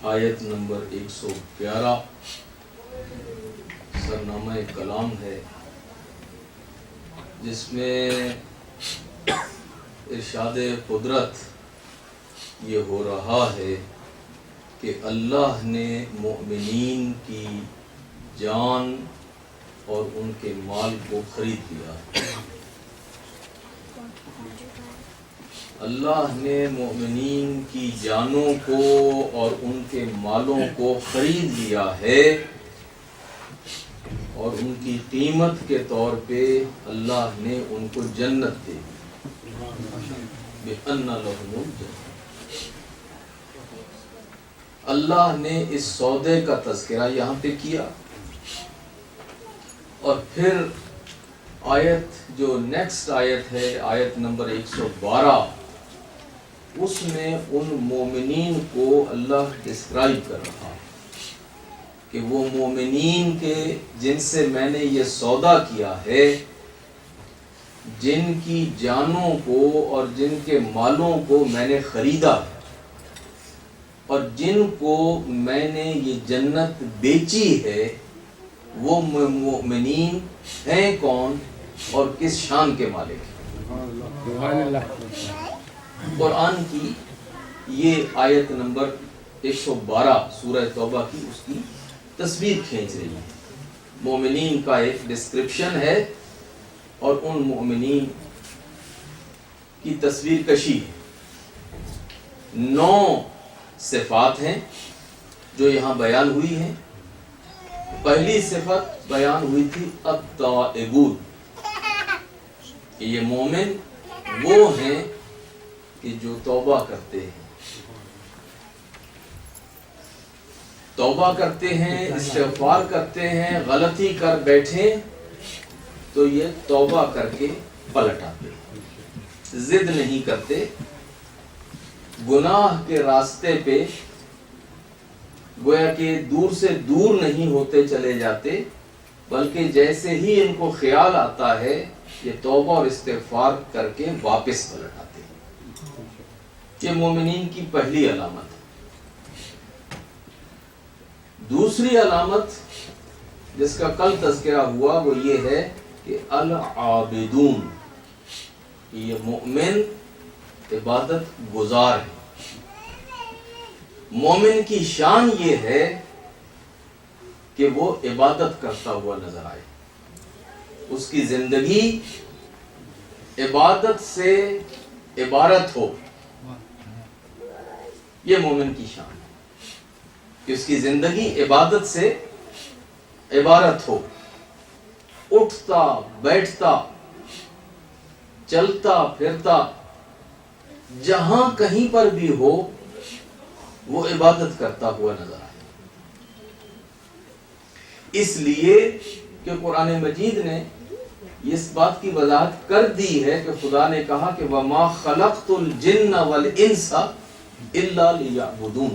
آیت نمبر 111 سرنامہ کلام ہے، جس میں ارشاد قدرت یہ ہو رہا ہے کہ اللہ نے مومنین کی جان اور ان کے مال کو خرید لیا۔ اللہ نے مومنین کی جانوں کو اور ان کے مالوں کو خرید لیا ہے، اور ان کی قیمت کے طور پہ اللہ نے ان کو جنت دے دی۔ بِأَنَّ لَهُمُ الْجَنَّةَ۔ اللہ نے اس سودے کا تذکرہ یہاں پہ کیا، اور پھر آیت جو نیکسٹ آیت ہے، آیت نمبر 112، اس میں ان مومنین کو اللہ ڈسکرائب کر رہا ہے کہ وہ مومنین کے جن سے میں نے یہ سودا کیا ہے، جن کی جانوں کو اور جن کے مالوں کو میں نے خریدا ہے، اور جن کو میں نے یہ جنت بیچی ہے، وہ مومنین ہیں کون اور کس شان کے مالک ہیں؟ قرآن کی یہ آیت نمبر 112 سورہ توبہ کی اس کی تصویر کھینچ رہی ہے۔ مومنین کا ایک ڈسکرپشن ہے اور ان مومنین کی تصویر کشی ہے۔ 9 صفات ہیں جو یہاں بیان ہوئی ہیں۔ پہلی صفت بیان ہوئی تھی التائبون، کہ یہ مومن وہ ہیں کہ جو توبہ کرتے ہیں، توبہ کرتے ہیں، استغفار کرتے ہیں، غلطی کر بیٹھیں تو یہ توبہ کر کے پلٹ آتے ہیں، ضد نہیں کرتے، گناہ کے راستے پہ گویا کہ دور سے دور نہیں ہوتے چلے جاتے، بلکہ جیسے ہی ان کو خیال آتا ہے یہ توبہ اور استغفار کر کے واپس پلٹ آتے ہیں۔ یہ مومنین کی پہلی علامت ہے۔ دوسری علامت جس کا کل تذکرہ ہوا وہ یہ ہے کہ العابدون، یہ مومن عبادت گزار ہے۔ مومن کی شان یہ ہے کہ وہ عبادت کرتا ہوا نظر آئے، اس کی زندگی عبادت سے عبارت ہو، یہ مومن کی شان ہے کہ اس کی زندگی عبادت سے عبارت ہو، اٹھتا بیٹھتا چلتا پھرتا جہاں کہیں پر بھی ہو وہ عبادت کرتا ہوا نظر آئے۔ اس لیے کہ قرآن مجید نے اس بات کی وضاحت کر دی ہے کہ خدا نے کہا کہ وَمَا خَلَقْتُ الْجِنَّ وَالْإِنسَ إِلَّا لِيَعْبُدُونَ،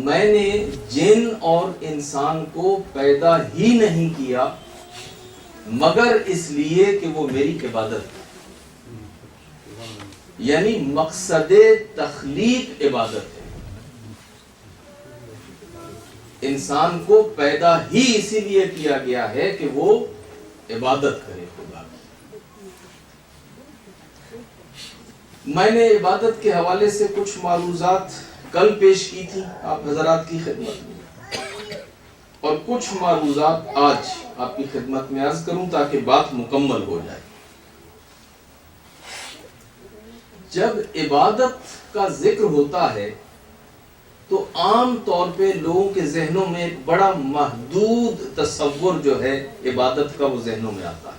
میں نے جن اور انسان کو پیدا ہی نہیں کیا مگر اس لیے کہ وہ میری عبادت کریں، یعنی مقصد تخلیق عبادت ہے۔ انسان کو پیدا ہی اسی لیے کیا گیا ہے کہ وہ عبادت کرے خدا کی۔ میں نے عبادت کے حوالے سے کچھ معروضات کل پیش کی تھی آپ حضرات کی خدمت میں، اور کچھ معروضات آج آپ کی خدمت میں عرض کروں تاکہ بات مکمل ہو جائے۔ جب عبادت کا ذکر ہوتا ہے تو عام طور پہ لوگوں کے ذہنوں میں ایک بڑا محدود تصور جو ہے عبادت کا وہ ذہنوں میں آتا ہے،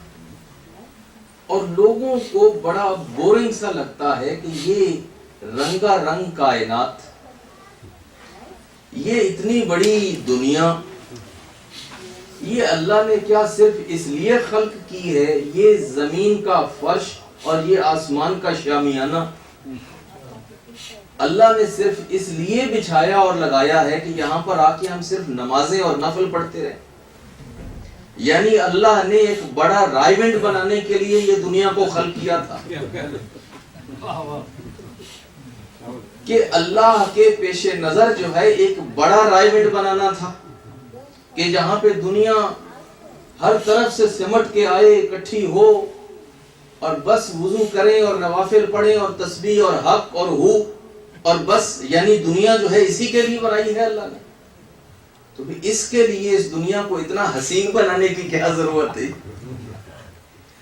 اور لوگوں کو بڑا بورنگ سا لگتا ہے کہ یہ رنگا رنگ کائنات، یہ اتنی بڑی دنیا، یہ اللہ نے کیا صرف اس لیے خلق کی ہے، یہ زمین کا فرش اور یہ آسمان کا شامیانہ اللہ نے صرف اس لیے بچھایا اور لگایا ہے کہ یہاں پر آ کے ہم صرف نمازیں اور نفل پڑھتے رہیں؟ یعنی اللہ نے ایک بڑا رائونٹ بنانے کے لیے یہ دنیا کو خلق کیا تھا کہ اللہ کے پیش نظر جو ہے ایک بڑا رائونٹ بنانا تھا کہ جہاں پہ دنیا ہر طرف سے سمٹ کے آئے، اکٹھی ہو، اور بس وضو کریں اور نوافل پڑھیں اور تسبیح اور حق اور ہو، اور بس یعنی دنیا جو ہے اسی کے لیے بنائی ہے اللہ نے۔ تو اس کے لیے اس دنیا کو اتنا حسین بنانے کی کیا ضرورت ہے؟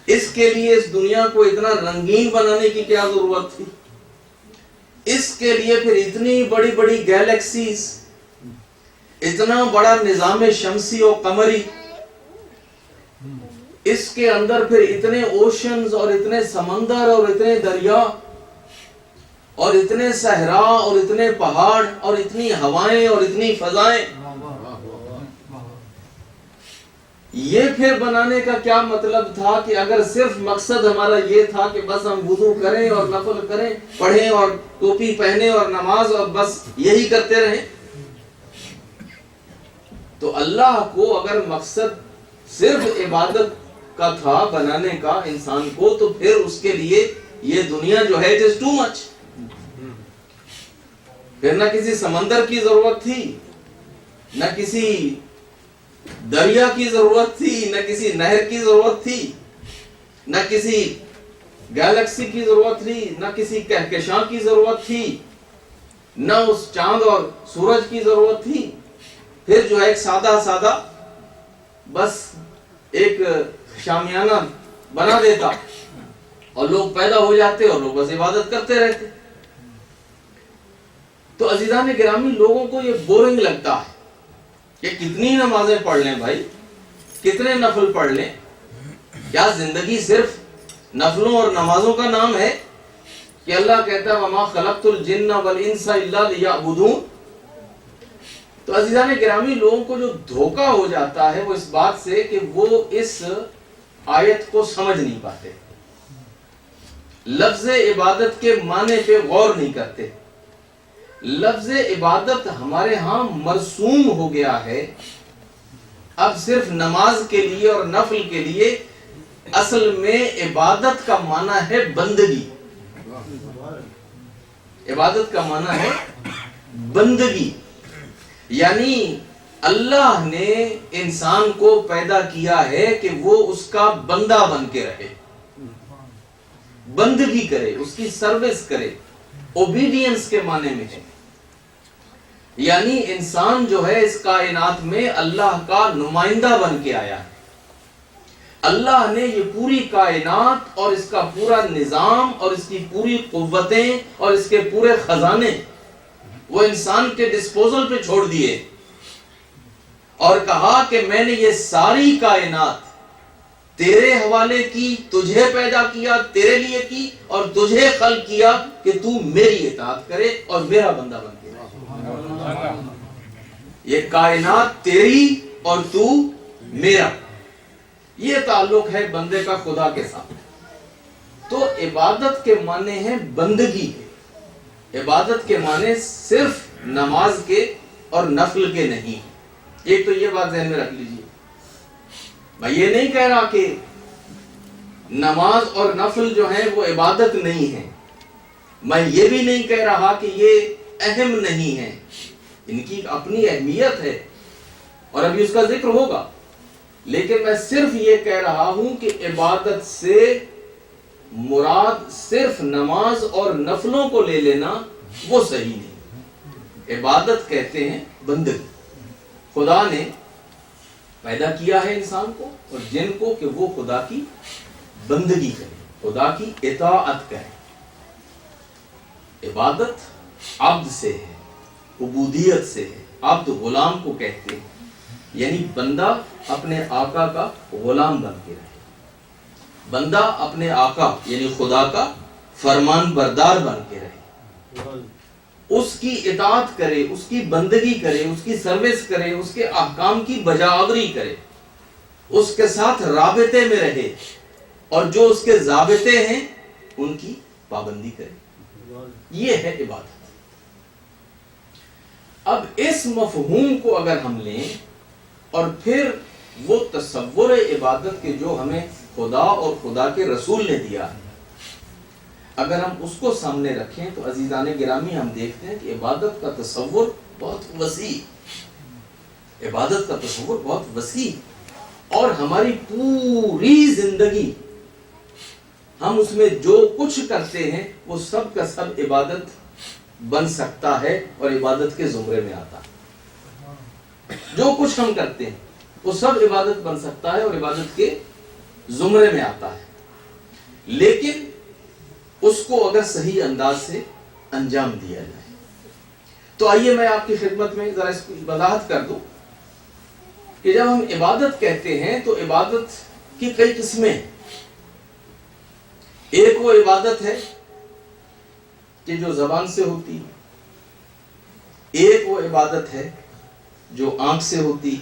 اس کے لیے اس دنیا کو اتنا رنگین بنانے کی کیا ضرورت تھی؟ اس کے لیے پھر اتنی بڑی بڑی گیلیکسیز، اتنا بڑا نظام شمسی و قمری، اس کے اندر پھر اتنے اوشنز اور اتنے سمندر اور اتنے دریا اور اتنے صحرا اور اتنے پہاڑ اور اتنی ہوائیں اور اتنی فضائیں، یہ پھر بنانے کا کیا مطلب تھا کہ اگر صرف مقصد ہمارا یہ تھا کہ بس ہم وضو کریں اور نفل کریں، پڑھیں اور ٹوپی پہنے اور نماز اور بس یہی کرتے رہیں؟ تو اللہ کو اگر مقصد صرف عبادت کا تھا بنانے کا انسان کو، تو پھر اس کے لیے یہ دنیا جو ہے it is too much۔ پھر نہ کسی سمندر کی ضرورت تھی، نہ کسی دریا کی ضرورت تھی، نہ کسی نہر کی ضرورت تھی، نہ کسی گیلیکسی کی ضرورت تھی، نہ کسی کہکشاں کی ضرورت تھی، نہ اس چاند اور سورج کی ضرورت تھی۔ پھر جو ہے ایک سادہ سادہ بس ایک شامیانہ بنا دیتا اور لوگ پیدا ہو جاتے اور لوگ بس عبادت کرتے رہتے۔ تو عزیزان گرامی، لوگوں کو یہ بورنگ لگتا ہے کہ کتنی نمازیں پڑھ لیں بھائی، کتنے نفل پڑھ لیں، کیا زندگی صرف نفلوں اور نمازوں کا نام ہے کہ اللہ کہتا ہے وَمَا خَلَقْتُ الْجِنَّ وَالْإِنسَ إِلَّا لِيَعْبُدُونَ. تو عزیزان گرامی، لوگوں کو جو دھوکہ ہو جاتا ہے وہ اس بات سے کہ وہ اس آیت کو سمجھ نہیں پاتے، لفظ عبادت کے معنی پہ غور نہیں کرتے. لفظ عبادت ہمارے ہاں مرسوم ہو گیا ہے اب صرف نماز کے لیے اور نفل کے لیے. اصل میں عبادت کا معنی ہے بندگی. عبادت کا معنی ہے بندگی، یعنی اللہ نے انسان کو پیدا کیا ہے کہ وہ اس کا بندہ بن کے رہے، بندگی کرے، اس کی سروس کرے. اوبیڈینس کے معنی میں ہے، یعنی انسان جو ہے اس کائنات میں اللہ کا نمائندہ بن کے آیا ہے. اللہ نے یہ پوری کائنات اور اس کا پورا نظام اور اس کی پوری قوتیں اور اس کے پورے خزانے وہ انسان کے ڈسپوزل پہ چھوڑ دیے اور کہا کہ میں نے یہ ساری کائنات تیرے حوالے کی، تجھے پیدا کیا، تیرے لیے کی اور تجھے خلق کیا کہ تو میری اطاعت کرے اور میرا بندہ بن کے رہے. یہ کائنات تیری اور تو میرا، یہ تعلق ہے بندے کا خدا کے ساتھ. تو عبادت کے معنی ہے بندگی کے. عبادت کے معنی صرف نماز کے اور نفل کے نہیں. ایک تو یہ بات ذہن میں رکھ لیجئے، میں یہ نہیں کہہ رہا کہ نماز اور نفل جو ہیں وہ عبادت نہیں ہیں، میں یہ بھی نہیں کہہ رہا کہ یہ اہم نہیں ہیں، ان کی اپنی اہمیت ہے اور ابھی اس کا ذکر ہوگا. لیکن میں صرف یہ کہہ رہا ہوں کہ عبادت سے مراد صرف نماز اور نفلوں کو لے لینا وہ صحیح نہیں. عبادت کہتے ہیں بندگی. خدا نے پیدا کیا ہے انسان کو اور جن کو کہ وہ خدا کی بندگی کرے، خدا کی اطاعت کرے. عبادت عبد سے ہے، عبودیت سے ہے. عبد غلام کو کہتے ہیں، یعنی بندہ اپنے آقا کا غلام بن کے رہے، بندہ اپنے آقا یعنی خدا کا فرمان بردار بن کے رہے، اس کی اطاعت کرے، اس کی بندگی کرے، اس کی سروس کرے، اس کے احکام کی بجاوری کرے، اس کے ساتھ رابطے میں رہے اور جو اس کے ضابطے ہیں ان کی پابندی کرے. یہ ہے عبادت. اب اس مفہوم کو اگر ہم لیں اور پھر وہ تصور عبادت کے جو ہمیں خدا اور خدا کے رسول نے دیا ہے، اگر ہم اس کو سامنے رکھیں تو عزیزان گرامی ہم دیکھتے ہیں کہ عبادت کا تصور بہت وسیع، عبادت کا تصور بہت وسیع، اور ہماری پوری زندگی ہم اس میں جو کچھ کرتے ہیں وہ سب کا سب عبادت بن سکتا ہے اور عبادت کے زمرے میں آتا ہے. جو کچھ ہم کرتے ہیں وہ سب عبادت بن سکتا ہے اور عبادت کے زمرے میں آتا ہے، لیکن اس کو اگر صحیح انداز سے انجام دیا جائے. تو آئیے میں آپ کی خدمت میں ذرا اس کی وضاحت کر دوں کہ جب ہم عبادت کہتے ہیں تو عبادت کی کئی قسمیں ہیں. ایک وہ عبادت ہے کہ جو زبان سے ہوتی ہے، ایک وہ عبادت ہے جو آنکھ سے ہوتی،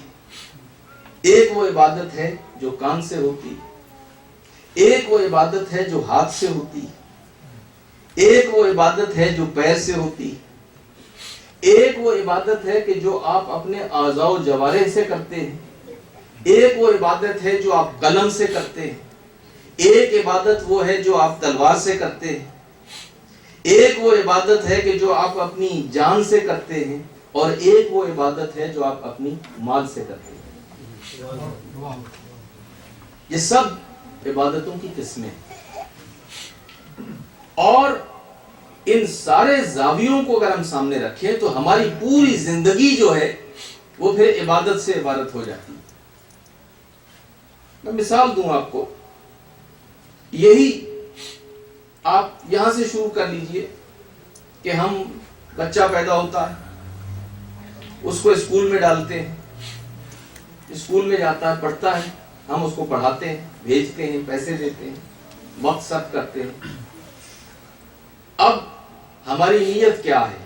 ایک وہ عبادت ہے جو کان سے ہوتی، ایک وہ عبادت ہے جو ہاتھ سے ہوتی، ایک وہ عبادت ہے جو پیر سے ہوتی، ایک وہ عبادت ہے کہ جو آپ اپنے اعضاء و جوارح سے کرتے ہیں، ایک وہ عبادت ہے جو آپ قلم سے کرتے ہیں، ایک عبادت وہ ہے جو آپ تلوار سے کرتے ہیں، ایک وہ عبادت ہے کہ جو آپ اپنی جان سے کرتے ہیں، اور ایک وہ عبادت ہے جو آپ اپنی مال سے کرتے ہیں. یہ سب عبادتوں کی قسمیں ہیں، اور ان سارے زاویوں کو اگر ہم سامنے رکھیں تو ہماری پوری زندگی جو ہے وہ پھر عبادت سے عبارت ہو جاتی ہے. میں مثال دوں آپ کو، یہی آپ یہاں سے شروع کر لیجئے کہ ہم بچہ پیدا ہوتا ہے، اس کو اسکول میں ڈالتے ہیں، اسکول میں جاتا ہے، پڑھتا ہے، ہم اس کو پڑھاتے ہیں، بھیجتے ہیں، پیسے دیتے ہیں، وقت سب کرتے ہیں. اب ہماری نیت کیا ہے؟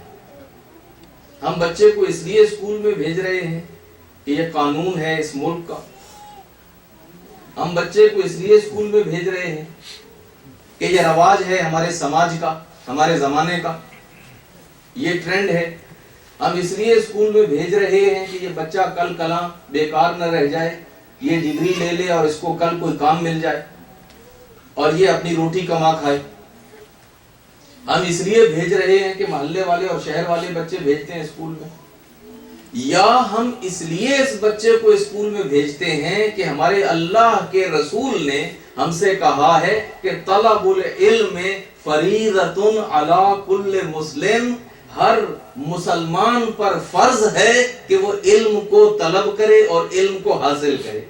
ہم بچے کو اس لیے اسکول میں بھیج رہے ہیں کہ یہ قانون ہے اس ملک کا. ہم بچے کو اس لیے اسکول میں بھیج رہے ہیں کہ یہ رواج ہے ہمارے سماج کا، ہمارے زمانے کا، یہ ٹرینڈ ہے. ہم اس لیے اسکول میں بھیج رہے ہیں کہ یہ بچہ کل کلاں بیکار نہ رہ جائے، یہ ڈگری لے لے اور اس کو کل کوئی کام مل جائے اور یہ اپنی روٹی کما کھائے. ہم اس لیے بھیج رہے ہیں کہ محلے والے اور شہر والے بچے بھیجتے ہیں اسکول میں، یا ہم اس لیے اس بچے کو اسکول میں بھیجتے ہیں کہ ہمارے اللہ کے رسول نے ہم سے کہا ہے کہ طلب العلم فریضۃ علی کل مسلم، ہر مسلمان پر فرض ہے کہ وہ علم کو طلب کرے اور علم کو حاصل کرے.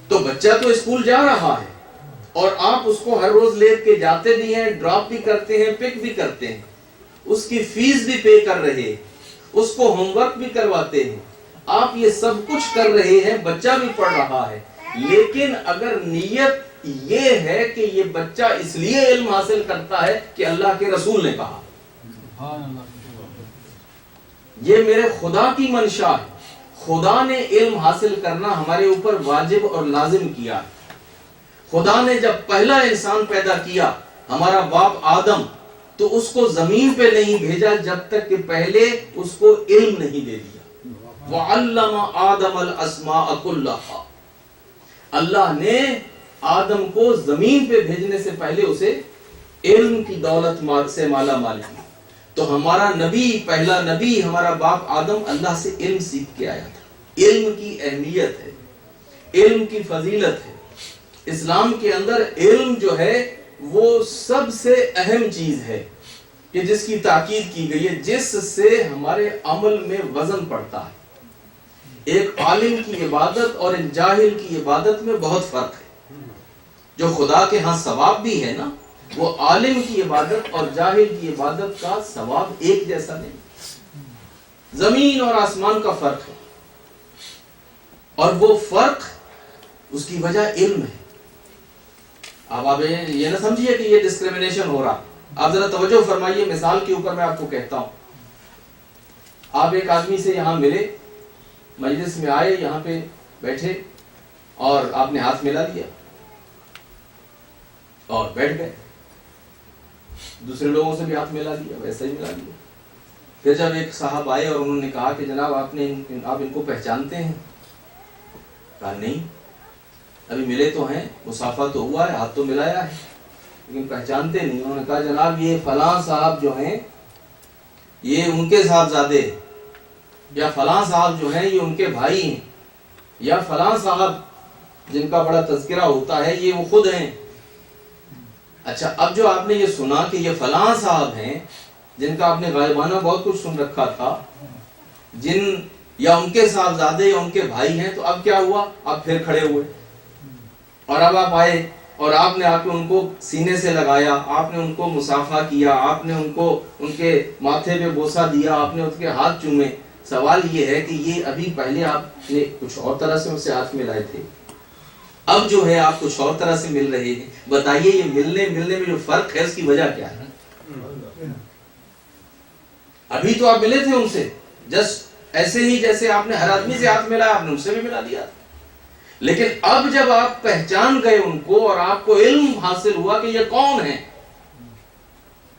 تو بچہ تو اسکول جا رہا ہے اور آپ اس کو ہر روز لے کے جاتے بھی ہیں، ڈراپ بھی کرتے ہیں، پک بھی کرتے ہیں، اس کی فیس بھی پے کر رہے ہیں، اس کو ہوم ورک بھی کرواتے ہیں، آپ یہ سب کچھ کر رہے ہیں، بچہ بھی پڑھ رہا ہے. لیکن اگر نیت یہ ہے کہ یہ بچہ اس لیے علم حاصل کرتا ہے کہ اللہ کے رسول نے کہا، یہ میرے خدا کی منشا ہے، خدا نے علم حاصل کرنا ہمارے اوپر واجب اور لازم کیا ہے. خدا نے جب پہلا انسان پیدا کیا ہمارا باپ آدم، تو اس کو زمین پہ نہیں بھیجا جب تک کہ پہلے اس کو علم نہیں دے دیا. وَعَلَّمَ آدَمَ الْأَسْمَاءَ كُلَّهَا، اللہ نے آدم کو زمین پہ بھیجنے سے پہلے اسے علم کی دولت سے مالا مال کیا. تو ہمارا نبی، پہلا نبی ہمارا باپ آدم اللہ سے علم سیکھ کے آیا تھا. علم کی اہمیت ہے، علم کی فضیلت ہے. اسلام کے اندر علم جو ہے وہ سب سے اہم چیز ہے کہ جس کی تاکید کی گئی ہے، جس سے ہمارے عمل میں وزن پڑتا ہے. ایک عالم کی عبادت اور ایک جاہل کی عبادت میں بہت فرق ہے. جو خدا کے ہاں ثواب بھی ہے نا، وہ عالم کی عبادت اور جاہل کی عبادت کا ثواب ایک جیسا نہیں. زمین اور آسمان کا فرق ہے، اور وہ فرق اس کی وجہ علم ہے. اب آپ یہ نہ سمجھیے کہ یہ ڈسکریمنیشن ہو رہا. آپ ذرا توجہ فرمائیے، مثال کے اوپر میں آپ کو کہتا ہوں. آپ ایک آدمی سے یہاں ملے، مجلس میں آئے، یہاں پہ بیٹھے اور آپ نے ہاتھ ملا دیا اور بیٹھ گئے. دوسرے لوگوں سے بھی ہاتھ ملا دیا، ویسے ہی ملا دیا. پھر جب ایک صاحب آئے اور انہوں نے کہا کہ جناب آپ ان کو پہچانتے ہیں؟ کہا نہیں، ابھی ملے تو ہیں، مصافحہ تو ہوا ہے، ہاتھ تو ملایا ہے، لیکن پہچانتے نہیں. انہوں نے کہا جناب یہ فلاں صاحب جو ہیں یہ ان کے صاحبزادے ہیں، یا فلاں صاحب جو ہیں یہ ان کے بھائی ہیں، یا فلاں صاحب جن کا بڑا تذکرہ ہوتا ہے یہ وہ خود ہیں. اچھا، اب جو آپ نے یہ سنا کہ یہ فلاں صاحب ہیں جن کا آپ نے غائبانہ بہت کچھ سن رکھا تھا، جن یا ان کے صاحبزادے یا ان کے بھائی ہیں، تو اب کیا ہوا؟ آپ پھر کھڑے ہوئے اور اب آپ آئے اور آپ نے آ کے ان کو سینے سے لگایا، آپ نے ان کو مصافحہ کیا، آپ نے ان کو ان کے ماتھے پہ بوسہ دیا، آپ نے ان کے ہاتھ چومے. سوال یہ ہے کہ یہ ابھی پہلے آپ نے کچھ اور طرح سے ان سے ہاتھ ملائے تھے، اب جو ہے آپ کچھ اور طرح سے مل رہے ہیں. بتائیے یہ ملنے میں جو فرق ہے اس کی وجہ کیا ہے؟ ابھی تو آپ ملے تھے ان سے جسٹ ایسے ہی جیسے آپ نے ہر آدمی سے ہاتھ ملایا، آپ نے ان سے بھی ملا دیا. لیکن اب جب آپ پہچان گئے ان کو اور آپ کو علم حاصل ہوا کہ یہ کون ہیں،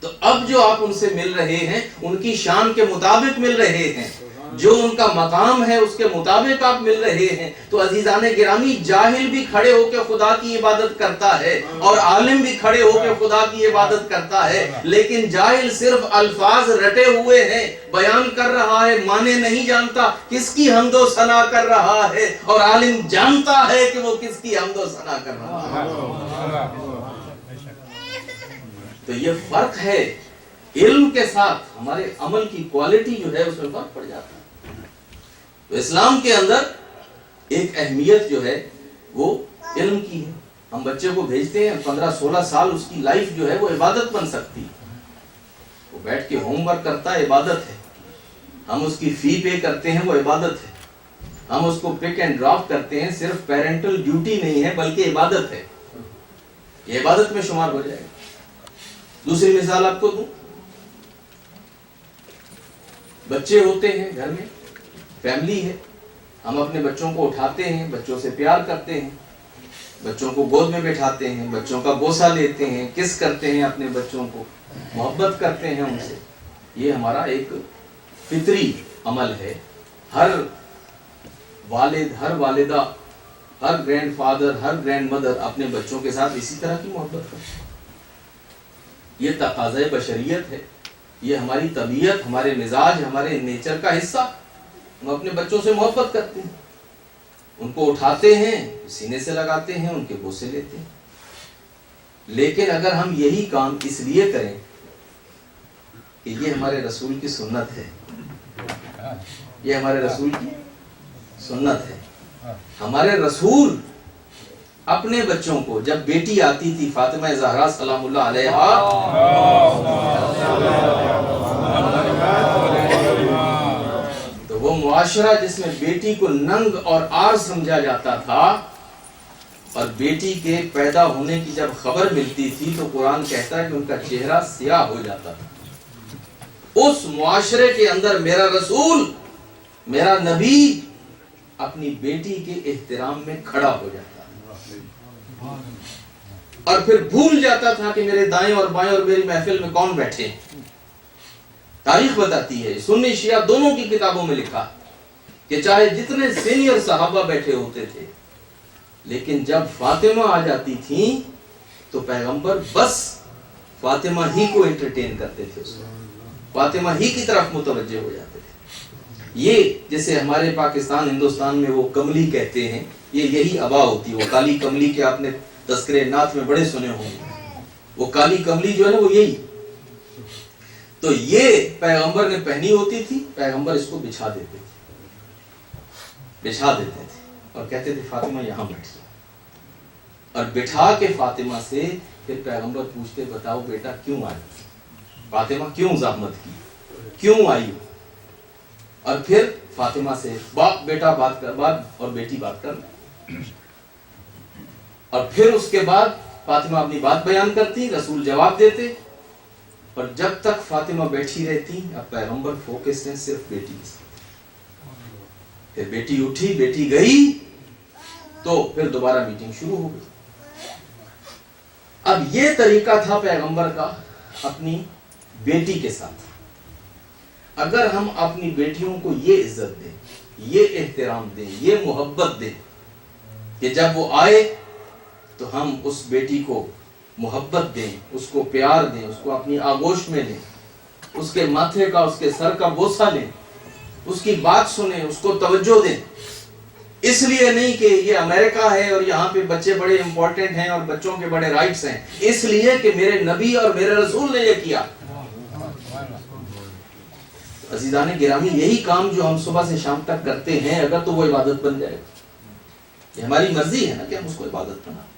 تو اب جو آپ ان سے مل رہے ہیں ان کی شان کے مطابق مل رہے ہیں، جو ان کا مقام ہے اس کے مطابق آپ مل رہے ہیں. تو عزیزان گرامی، جاہل بھی کھڑے ہو کے خدا کی عبادت کرتا ہے اور عالم بھی کھڑے ہو کے خدا کی عبادت کرتا ہے. لیکن جاہل صرف الفاظ رٹے ہوئے ہیں، بیان کر رہا ہے، معنی نہیں جانتا کس کی حمد و ثنا کر رہا ہے، اور عالم جانتا ہے کہ وہ کس کی حمد و ثنا کر رہا ہے. تو یہ فرق ہے. علم کے ساتھ ہمارے عمل کی کوالٹی جو ہے اس میں فرق پڑ جاتا ہے. تو اسلام کے اندر ایک اہمیت جو ہے وہ علم کی ہے. ہم بچے کو بھیجتے ہیں 15-16 سال، اس کی لائف جو ہے وہ عبادت بن سکتی ہے. وہ بیٹھ کے ہوم ورک کرتا ہے، عبادت ہے. ہم اس کی فی پے کرتے ہیں، وہ عبادت ہے. ہم اس کو پک اینڈ ڈراپ کرتے ہیں. صرف پیرنٹل ڈیوٹی نہیں ہے بلکہ عبادت ہے, یہ عبادت میں شمار ہو جائے گا. دوسری مثال آپ کو دوں, بچے ہوتے ہیں گھر میں, فیملی ہے, ہم اپنے بچوں کو اٹھاتے ہیں, بچوں سے پیار کرتے ہیں, بچوں کو گود میں بٹھاتے ہیں, بچوں کا بوسہ لیتے ہیں, کس کرتے ہیں اپنے بچوں کو, محبت کرتے ہیں ان سے. یہ ہمارا ایک فطری عمل ہے. ہر والد, ہر والدہ, ہر گرینڈ فادر, ہر گرینڈ مدر اپنے بچوں کے ساتھ اسی طرح کی محبت کرتے ہیں. یہ تقاضۂ بشریت ہے, یہ ہماری طبیعت, ہمارے مزاج, ہمارے نیچر کا حصہ. ہم اپنے بچوں سے محبت کرتے ہیں, ان کو اٹھاتے ہیں, سینے سے لگاتے ہیں, ان کے بوسے لیتے ہیں. لیکن اگر ہم یہی کام اس لیے کریں کہ یہ ہمارے رسول کی سنت ہے, یہ ہمارے رسول کی سنت ہے. ہمارے رسول اپنے بچوں کو, جب بیٹی آتی تھی فاطمہ زہرا سلام اللہ علیہا, تو وہ معاشرہ جس میں بیٹی کو ننگ اور عار سمجھا جاتا تھا, اور بیٹی کے پیدا ہونے کی جب خبر ملتی تھی تو قرآن کہتا ہے کہ ان کا چہرہ سیاہ ہو جاتا تھا. اس معاشرے کے اندر میرا رسول, میرا نبی اپنی بیٹی کے احترام میں کھڑا ہو جاتا تھا, اور پھر بھول جاتا تھا کہ میرے دائیں اور بائیں اور میری محفل میں کون بیٹھے. تاریخ بتاتی ہے, سنی شیعہ دونوں کی کتابوں میں لکھا کہ چاہے جتنے سینئر صحابہ بیٹھے ہوتے تھے, لیکن جب فاطمہ آ جاتی تھیں تو پیغمبر بس فاطمہ ہی کو انٹرٹین کرتے تھے, اس فاطمہ ہی کی طرف متوجہ ہو جاتے تھے. یہ جیسے ہمارے پاکستان ہندوستان میں وہ کملی کہتے ہیں, یہ یہی ابا ہوتی ہے. وہ کالی کملی کے آپ نے تذکرے نعت میں بڑے سنے ہوں گے, وہ کالی کملی جو ہے نا وہ یہی. تو یہ پیغمبر نے پہنی ہوتی تھی, پیغمبر اس کو بچھا دیتے تھے اور کہتے تھے فاطمہ یہاں بیٹھ جاؤ, اور بٹھا کے فاطمہ سے پھر پیغمبر پوچھتے بتاؤ بیٹا کیوں آئی, فاطمہ کیوں زحمت کی, کیوں آئی. اور پھر فاطمہ سے باپ بیٹا بات کر, باپ اور بیٹی بات کر, اور پھر اس کے بعد فاطمہ اپنی بات بیان کرتی, رسول جواب دیتے. اور جب تک فاطمہ بیٹھی رہتی, اب پیغمبر فوکس ہیں صرف بیٹی کے ساتھ. پھر بیٹی اٹھی, بیٹی گئی, تو پھر دوبارہ میٹنگ شروع ہو گئی. اب یہ طریقہ تھا پیغمبر کا اپنی بیٹی کے ساتھ. اگر ہم اپنی بیٹیوں کو یہ عزت دیں, یہ احترام دیں, یہ محبت دیں کہ جب وہ آئے تو ہم اس بیٹی کو محبت دیں, اس کو پیار دیں, اس کو اپنی آغوش میں لیں, اس کے ماتھے کا, اس کے سر کا بوسہ لیں, اس کی بات سنیں, اس کو توجہ دیں. اس لیے نہیں کہ یہ امریکہ ہے اور یہاں پہ بچے بڑے امپورٹنٹ ہیں اور بچوں کے بڑے رائٹس ہیں, اس لیے کہ میرے نبی اور میرے رسول نے یہ کیا. عزیزان گرامی, یہی کام جو ہم صبح سے شام تک کرتے ہیں, اگر تو وہ عبادت بن جائے گا. یہ ہماری مرضی ہے نا کہ ہم اس کو عبادت بنائیں.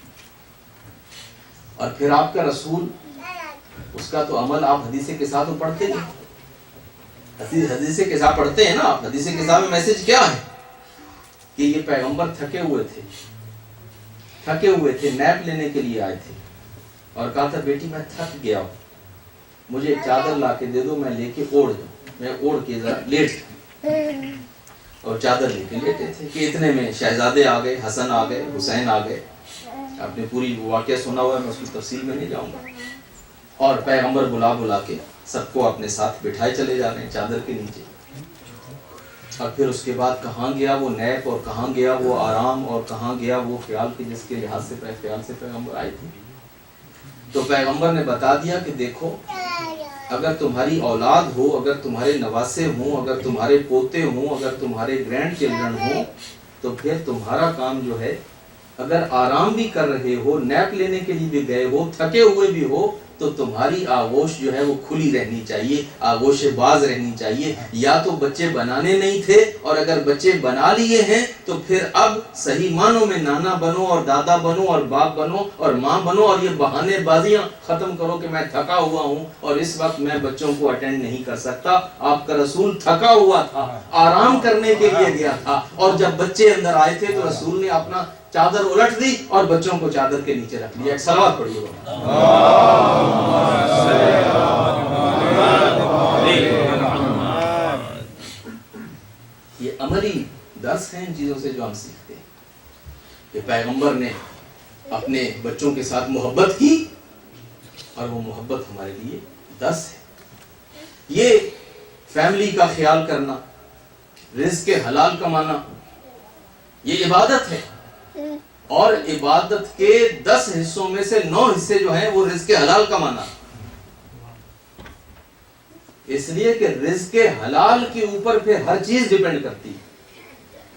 اور پھر آپ کا رسول, اس کا تو عمل آپ حدیث قصہ تو پڑھتے ہیں, حدیث قصہ پڑھتے ہیں نا آپ. حدیث قصہ میں میسج کیا ہے کہ یہ پیغمبر تھکے ہوئے تھے, نیپ لینے کے لیے آئے تھے, اور کہا تھا بیٹی میں تھک گیا ہوں, مجھے ایک چادر لا کے دے دو, میں لے کے اوڑھ جاؤں, میں اوڑھ کے ذرا لیٹ جاؤں. اور چادر لے کے لیٹے تھے کہ اتنے میں شہزادے آ گئے, حسن آ گئے, حسین آ گئے. آپ نے پوری واقعہ سنا ہوا ہے, میں اس کی تفصیل میں نہیں جاؤں گا. اور پیغمبر بلا کے سب کو اپنے ساتھ بٹھائے چلے جا رہے ہیں چادر کے نیچے. اور پھر اس کے بعد کہاں گیا وہ نیپ, اور کہاں گیا وہ آرام, اور کہاں گیا وہ خیال کہ جس کے لحاظ سے خیال سے پیغمبر آئے تھے. تو پیغمبر نے بتا دیا کہ دیکھو, اگر تمہاری اولاد ہو, اگر تمہارے نواسے ہوں, اگر تمہارے پوتے ہوں, اگر تمہارے گرینڈ چلڈرن ہوں, تو پھر تمہارا کام جو ہے, اگر آرام بھی کر رہے ہو, نیپ لینے کے لیے بھی گئے ہو, تھکے ہوئے بھی ہو, تو تمہاری آغوش جو ہے وہ کھلی رہنی چاہیے، آغوش باز رہنی چاہیے. یا تو بچے بنانے نہیں تھے، اور اگر بچے بنا لیے ہیں تو پھر اب صحیح معنوں میں نانا بنو اور دادا بنو اور باپ بنو اور ماں بنو، اور یہ بہانے بازیاں ختم کرو کہ میں تھکا ہوا ہوں اور اس وقت میں بچوں کو اٹینڈ نہیں کر سکتا. آپ کا رسول تھکا ہوا تھا، آرام کرنے کے لیے گیا تھا، اور جب بچے اندر آئے تھے تو رسول نے اپنا چادر الٹ دی اور بچوں کو چادر کے نیچے رکھ لیا. ایک صلوات پڑھیے. یہ عملی درس ہیں ان چیزوں سے جو ہم سیکھتے ہیں کہ پیغمبر نے اپنے بچوں کے ساتھ محبت کی، اور وہ محبت ہمارے لیے درس ہے. یہ فیملی کا خیال کرنا، رزق حلال کمانا، یہ عبادت ہے. اور عبادت کے 10 حصوں میں سے 9 حصے جو ہیں وہ رزق حلال کمانا. اس لیے کہ رزق حلال کے اوپر پھر ہر چیز ڈیپینڈ کرتی ہے.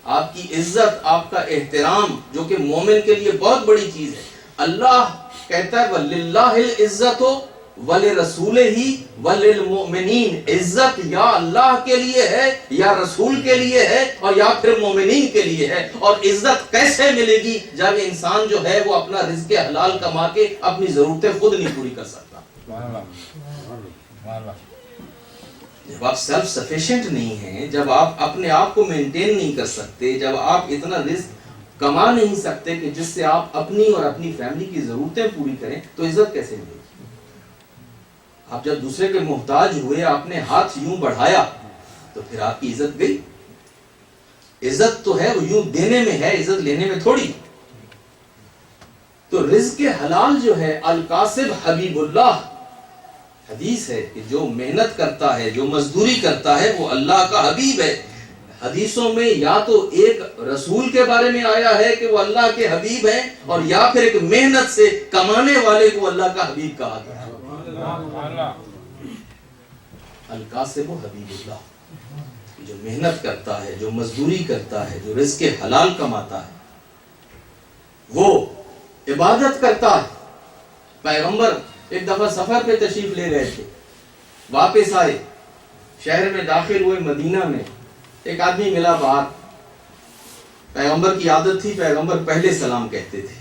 آپ کی عزت، آپ کا احترام، جو کہ مومن کے لیے بہت بڑی چیز ہے. اللہ کہتا ہے وَلِلَّهِ الْعِزَّةُ وَلِرَسُولِهِ وَلِلْمُؤْمِنِينَ. عزت یا اللہ کے لیے ہے، یا رسول کے لیے ہے، اور یا پھر مومنین کے لیے ہے. اور عزت کیسے ملے گی؟ جب انسان جو ہے وہ اپنا رزق حلال کما کے اپنی ضرورتیں خود نہیں پوری کر سکتا. جب آپ سیلف سفیشینٹ نہیں ہیں، جب آپ اپنے آپ کو مینٹین نہیں کر سکتے، جب آپ اتنا رزق کما نہیں سکتے کہ جس سے آپ اپنی اور اپنی فیملی کی ضرورتیں پوری کریں، تو عزت کیسے ملے گی؟ آپ جب دوسرے کے محتاج ہوئے، آپ نے ہاتھ یوں بڑھایا تو پھر آپ کی عزت گئی. عزت تو ہے وہ یوں دینے میں ہے، عزت لینے میں تھوڑی. تو رزق حلال جو ہے، الکاسب حبیب اللہ. حدیث ہے کہ جو محنت کرتا ہے، جو مزدوری کرتا ہے، وہ اللہ کا حبیب ہے. حدیثوں میں یا تو ایک رسول کے بارے میں آیا ہے کہ وہ اللہ کے حبیب ہیں، اور یا پھر ایک محنت سے کمانے والے کو اللہ کا حبیب کہا گیا. الکاسب حبیب اللہ. جو محنت کرتا ہے، جو مزدوری کرتا ہے، جو رزق حلال کماتا ہے، وہ عبادت کرتا ہے. پیغمبر ایک دفعہ سفر پہ تشریف لے رہے تھے، واپس آئے، شہر میں داخل ہوئے، مدینہ میں ایک آدمی ملا باہر. پیغمبر کی عادت تھی، پیغمبر پہلے سلام کہتے تھے.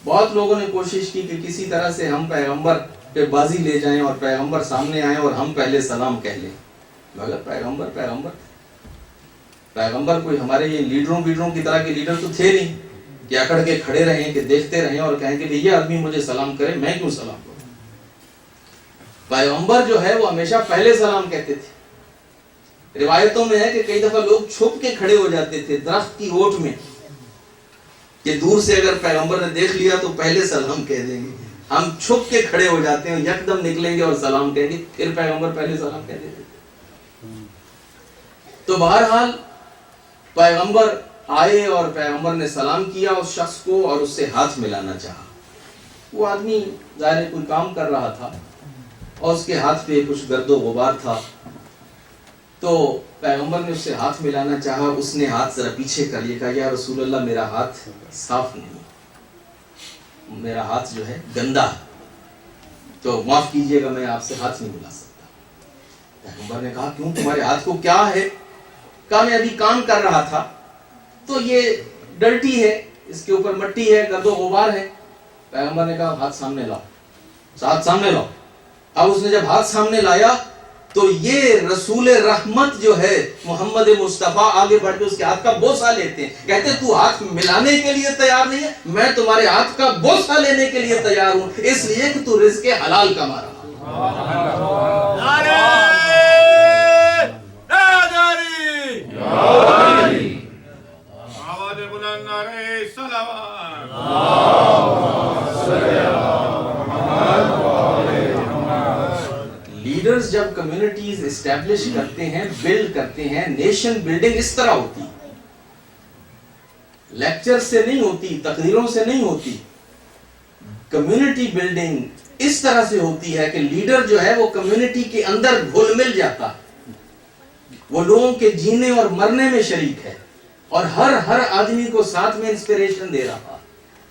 بہت لوگوں نے کوشش کی کہ کسی طرح سے ہم پیغمبر پہ بازی لے جائیں اور پیغمبر سامنے آئیں اور ہم پہلے سلام کہہ لیں، مگر پیغمبر کوئی ہمارے یہ لیڈروں کی طرح کے لیڈر تو تھے نہیں کہ اکڑ کے کھڑے رہیں، کہ دیکھتے رہیں اور کہیں کہ یہ آدمی مجھے سلام کرے، میں کیوں سلام کروں. پیغمبر جو ہے وہ ہمیشہ پہلے سلام کہتے تھے. روایتوں میں ہے کہ کئی دفعہ لوگ چھپ کے کھڑے ہو جاتے تھے درخت کی اوٹ میں، کہ دور سے اگر پیغمبر نے دیکھ لیا تو پہلے سلام کہہ دیں گے. ہم چھپ کے کھڑے ہو جاتے ہیں، یکدم نکلیں گے اور سلام کہیں گے، پھر پیغمبر پہلے سلام کہہ دیتے تھے. تو بہرحال پیغمبر آئے اور پیغمبر نے سلام کیا اس شخص کو اور اس سے ہاتھ ملانا چاہا. وہ آدمی ظاہر کوئی کام کر رہا تھا اور اس کے ہاتھ پہ کچھ گرد و غبار تھا، تو پیغمبر نے اس سے ہاتھ ملانا چاہا. اس نے ہاتھ ذرا پیچھے کر لیا، کہا یا رسول اللہ میرا ہاتھ صاف نہیں، میرا ہاتھ جو ہے گندا ہے، تو معاف کیجئے گا، میں آپ سے ہاتھ نہیں ملا سکتا. پیغمبر نے کہا کیوں، تمہارے ہاتھ کو کیا ہے؟ کہا میں ابھی کام کر رہا تھا تو یہ ڈرٹی ہے، اس کے اوپر مٹی ہے، گرد و غبار ہے. پیغمبر نے کہا ہاتھ سامنے لاؤ، ہاتھ سامنے لاؤ. اب اس نے جب ہاتھ سامنے لایا تو یہ رسول رحمت جو ہے محمد مصطفیٰ آگے بڑھ کے اس کے ہاتھ کا بوسہ لیتے ہیں، کہتے ہیں تو ہاتھ ملانے کے لیے تیار نہیں ہے، میں تمہارے ہاتھ کا بوسہ لینے کے لیے تیار ہوں، اس لیے کہ تو رزق حلال کما رہا. لیڈرز جب کمیونٹیز اسٹیبلش کرتے ہیں، بلڈ کرتے ہیں، نیشن بلڈنگ اس طرح ہوتی، لیکچر سے نہیں ہوتی، تقریروں سے نہیں ہوتی. کمیونٹی بلڈنگ اس طرح سے ہوتی ہے کہ لیڈر جو ہے وہ کمیونٹی کے اندر گھل مل جاتا، وہ لوگوں کے جینے اور مرنے میں شریک ہے، اور ہر آدمی کو ساتھ میں انسپریشن دے رہا،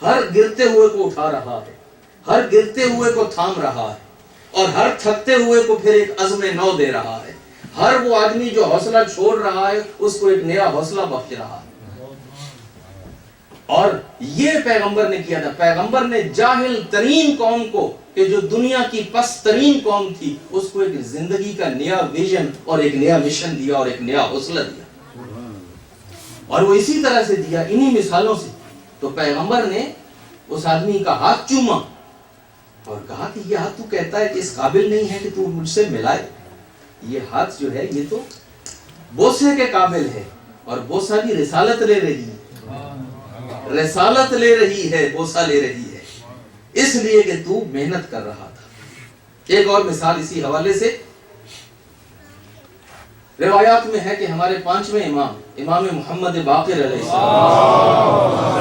ہر گرتے ہوئے کو اٹھا رہا ہے. ہر گرتے ہوئے کو تھام رہا ہے اور ہر تھکتے ہوئے کو پھر ایک عزم نو دے رہا ہے. ہر وہ آدمی جو حوصلہ چھوڑ رہا ہے اس کو ایک نیا حوصلہ بخش رہا ہے. اور یہ پیغمبر نے کیا تھا. پیغمبر نے جاہل ترین قوم کو, کہ جو دنیا کی پست ترین قوم تھی, اس کو ایک زندگی کا نیا ویژن اور ایک نیا مشن دیا اور ایک نیا حوصلہ دیا. اور وہ اسی طرح سے دیا, انہی مثالوں سے. تو پیغمبر نے اس آدمی کا ہاتھ چوما اور کہا کہ یہ ہاتھ تو کہتا ہے کہ اس قابل نہیں ہے کہ تو مجھ سے ملائے. یہ ہاتھ جو ہے یہ تو بوسے کے قابل ہے, اور بوسا بھی رسالت لے رہی ہے, رسالت لے رہی ہے, بوسا لے رہی ہے, اس لیے کہ تو محنت کر رہا تھا. ایک اور مثال اسی حوالے سے روایات میں ہے کہ ہمارے 5ویں امام, امام محمد باقر علیہ السلام,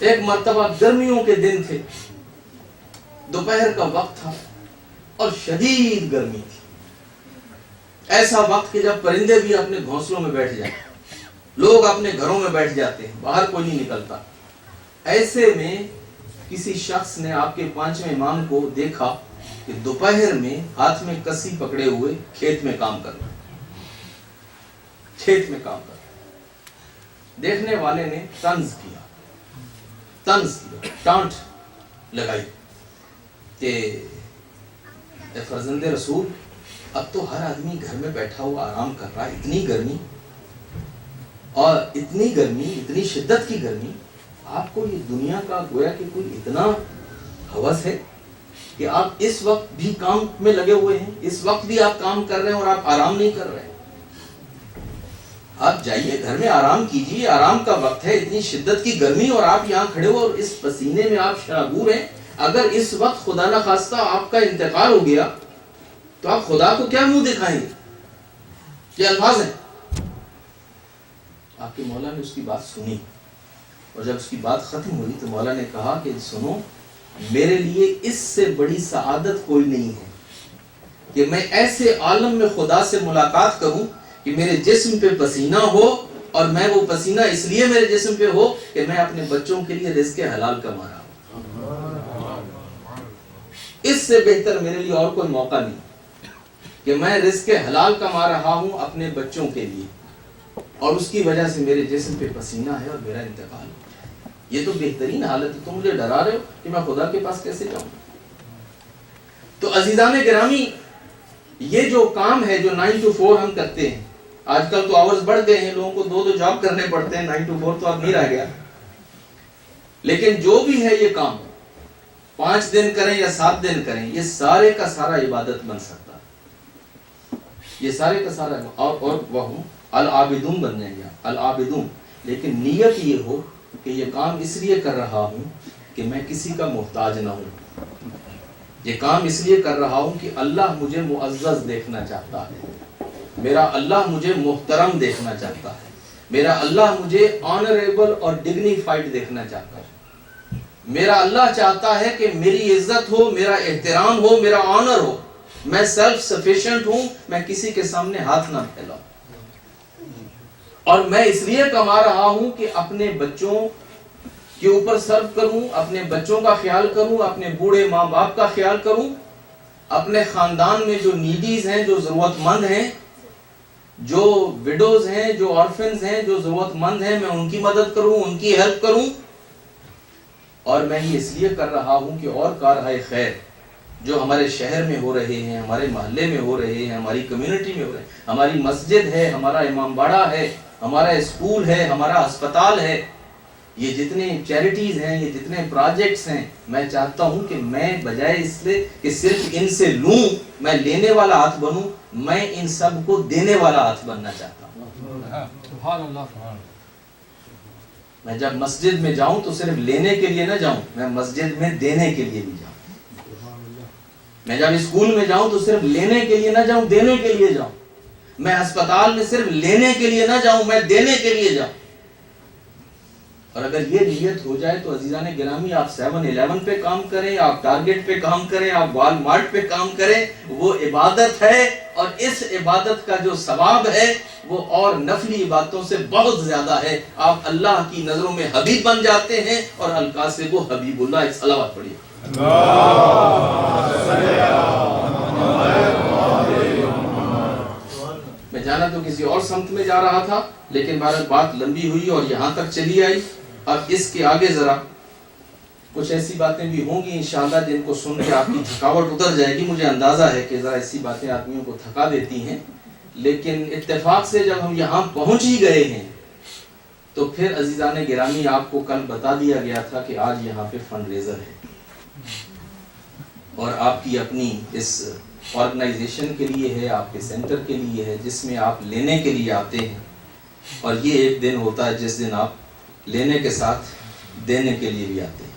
ایک مرتبہ گرمیوں کے دن تھے, دوپہر کا وقت تھا اور شدید گرمی تھی. ایسا وقت کہ جب پرندے بھی اپنے گھونسلوں میں بیٹھ جائیں, لوگ اپنے گھروں میں بیٹھ جاتے ہیں, باہر کوئی نہیں نکلتا. ایسے میں کسی شخص نے آپ کے 5ویں امام کو دیکھا کہ دوپہر میں ہاتھ میں کسی پکڑے ہوئے کھیت میں کام کر رہا ہے, کھیت میں کام کر رہا ہے. دیکھنے والے نے طنز کیا, ٹانٹ لگائی کہ اے فرزند رسول, اب تو ہر آدمی گھر میں بیٹھا ہوا آرام کر رہا ہے, اتنی گرمی اور اتنی گرمی, اتنی شدت کی گرمی, آپ کو یہ دنیا کا گویا کہ کوئی اتنا ہوس ہے کہ آپ اس وقت بھی کام میں لگے ہوئے ہیں, اس وقت بھی آپ کام کر رہے ہیں اور آپ آرام نہیں کر رہے ہیں. آپ جائیے گھر میں آرام کیجیے, آرام کا وقت ہے, اتنی شدت کی گرمی اور آپ یہاں کھڑے ہو اور اس پسینے میں آپ شرابور ہیں. اگر اس وقت خدا نہ خواستہ آپ کا انتقال ہو گیا تو آپ خدا کو کیا منہ دکھائیں گے؟ یہ الفاظ ہیں. آپ کے مولا نے اس کی بات سنی, اور جب اس کی بات ختم ہوئی تو مولا نے کہا کہ سنو, میرے لیے اس سے بڑی سعادت کوئی نہیں ہے کہ میں ایسے عالم میں خدا سے ملاقات کروں کہ میرے جسم پہ پسینہ ہو, اور میں وہ پسینہ اس لیے میرے جسم پہ ہو کہ میں اپنے بچوں کے لیے رزق حلال کما رہا ہوں. اس سے بہتر میرے لیے اور کوئی موقع نہیں کہ میں رزق حلال کما رہا ہوں اپنے بچوں کے لیے, اور اس کی وجہ سے میرے جسم پہ پسینہ ہے اور میرا انتقال. یہ تو بہترین حالت ہے. تم مجھے ڈرا رہے ہو کہ میں خدا کے پاس کیسے جاؤں؟ تو عزیزان گرامی, یہ جو کام ہے جو 9 to 4 ہم کرتے ہیں, آج کل تو آورز بڑھ گئے ہیں, لوگوں کو 2 جاب کرنے پڑتے ہیں, 9 to 4 تو اب نہیں رہ گیا. لیکن جو بھی ہے یہ کام 5 دن کریں یا 7 دن کریں, یہ سارے کا سارا عبادت بن سکتا ہے. یہ سارے کا سارا, اور وہ العابدون بن جائیں گے, العابدون. لیکن نیت یہ ہو کہ یہ کام اس لیے کر رہا ہوں کہ میں کسی کا محتاج نہ ہوں. یہ کام اس لیے کر رہا ہوں کہ اللہ مجھے معزز دیکھنا چاہتا ہے, میرا اللہ مجھے محترم دیکھنا چاہتا ہے, میرا اللہ مجھے آنریبل اور ڈگنیفائڈ دیکھنا چاہتا ہے. میرا اللہ چاہتا ہے کہ میری عزت ہو, میرا احترام ہو, میرا آنر ہو. میں سیلف سفیشینٹ ہوں, میں کسی کے سامنے ہاتھ نہ پھیلاؤں. اور میں اس لیے کما رہا ہوں کہ اپنے بچوں کے اوپر سرو کروں, اپنے بچوں کا خیال کروں, اپنے بوڑھے ماں باپ کا خیال کروں, اپنے خاندان میں جو نیڈیز ہیں, جو ضرورت مند ہیں, جو وڈوز ہیں, جو آرفنز ہیں, جو ضرورت مند ہیں, میں ان کی مدد کروں, ان کی ہیلپ کروں. اور میں یہ اس لیے کر رہا ہوں کہ اور کارہائے خیر جو ہمارے شہر میں ہو رہے ہیں, ہمارے محلے میں ہو رہے ہیں, ہماری کمیونٹی میں ہو رہے ہیں, ہماری مسجد ہے, ہمارا امام باڑہ ہے, ہمارا اسکول ہے, ہمارا ہسپتال ہے, یہ جتنے چیریٹیز ہیں, یہ جتنے پروجیکٹس ہیں, میں چاہتا ہوں کہ میں بجائے اس سے کہ صرف ان سے لوں, میں لینے والا ہاتھ بنوں, میں ان سب کو دینے والا ہاتھ بننا چاہتا ہوں. سبحان اللہ. میں جب مسجد میں جاؤں تو صرف لینے کے لیے نہ جاؤں, میں مسجد میں دینے کے لیے بھی جاؤں. میں جب اسکول میں جاؤں تو صرف لینے کے لیے نہ جاؤں, دینے کے لیے جاؤں. میں ہسپتال میں صرف لینے کے لیے نہ جاؤں, میں دینے کے لیے جاؤں. اور اگر یہ نیت ہو جائے تو عزیزان گرامی, آپ 7-11 پہ کام کریں, آپ ٹارگٹ پہ کام کریں, آپ وال مارٹ پہ کام کریں, وہ عبادت ہے اور اس عبادت کا جو ثواب ہے وہ اور نفلی عبادتوں سے بہت زیادہ ہے. آپ اللہ کی نظروں میں حبیب بن جاتے ہیں. اور القاسب حبیب اللہ. ایک صلوات پڑھیے. میں جانا تو کسی اور سمت میں جا رہا تھا لیکن بات لمبی ہوئی اور یہاں تک چلی آئی. اب اس کے آگے ذرا کچھ ایسی باتیں بھی ہوں گی انشاءاللہ جن کو سن کے آپ کی تھکاوٹ اتر جائے گی. مجھے اندازہ ہے کہ ذرا ایسی باتیں آدمیوں کو تھکا دیتی ہیں, لیکن اتفاق سے جب ہم یہاں پہنچ ہی گئے ہیں تو پھر عزیزان گرامی آپ کو کل بتا دیا گیا تھا کہ آج یہاں پہ فنڈ ریزر ہے اور آپ کی اپنی اس آرگنائزیشن کے لیے ہے, آپ کے سینٹر کے لیے ہے, جس میں آپ لینے کے لیے آتے ہیں. اور یہ ایک دن ہوتا ہے جس دن آپ لینے کے ساتھ دینے کے لیے بھی آتے ہیں.